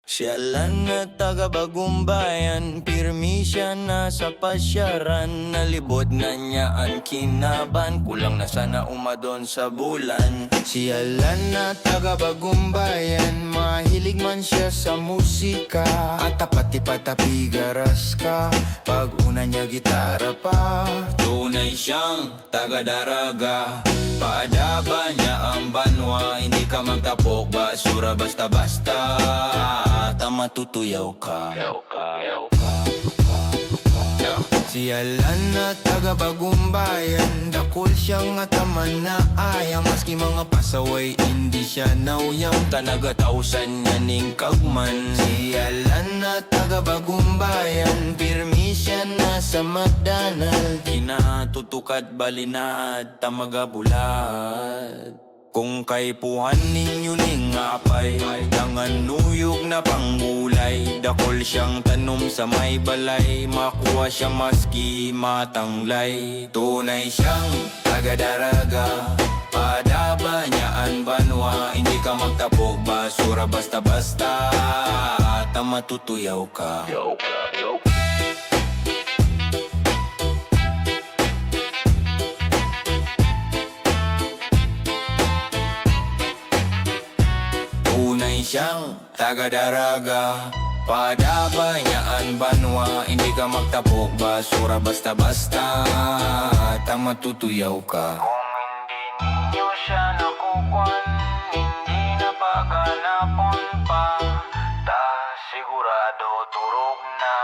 Siyalan na taga Bagumbayan, pirmi siya na sa pasyaran. Nalibod na niya ang kinaban, kulang na sana umadon sa bulan. Siyalan na taga Bagumbayan, mahilig man siya sa musika. At pati piga, raska, pag una niya gitara pa. Tunay siyang taga-daraga, paadaba niya ang banwa. Hindi ka magtapok, basura basta-basta, matutuyaw ka. Siyalan na taga Bagumbayan, dakol siyang ataman na ayang. Maski mga pasaway, hindi siya nauyang. Tanag-atausan niya ning kagman. Siyalan na taga Bagumbayan, pirmi siya na sa magdanal. Kinatutukat balinad, tamagabulad. Kung kay puhan ninyo ning apay, dangan nuyog na pangulay. Dakol siyang tanom sa may balay, makuha siya maski matanglay. Tunay siyang taga-daraga, padaba niya ang banwa. Hindi ka magtapog, basura basta-basta, at matutuyaw ka. Tunay siyang taga-daraga, padaba niya ang banwa. Hindi ka magtapok, basura basta-basta, at matutuyaw ka. Kung hindi ninyo siya nakukuhan, hindi na paghanapon pa, ta sigurado turog na.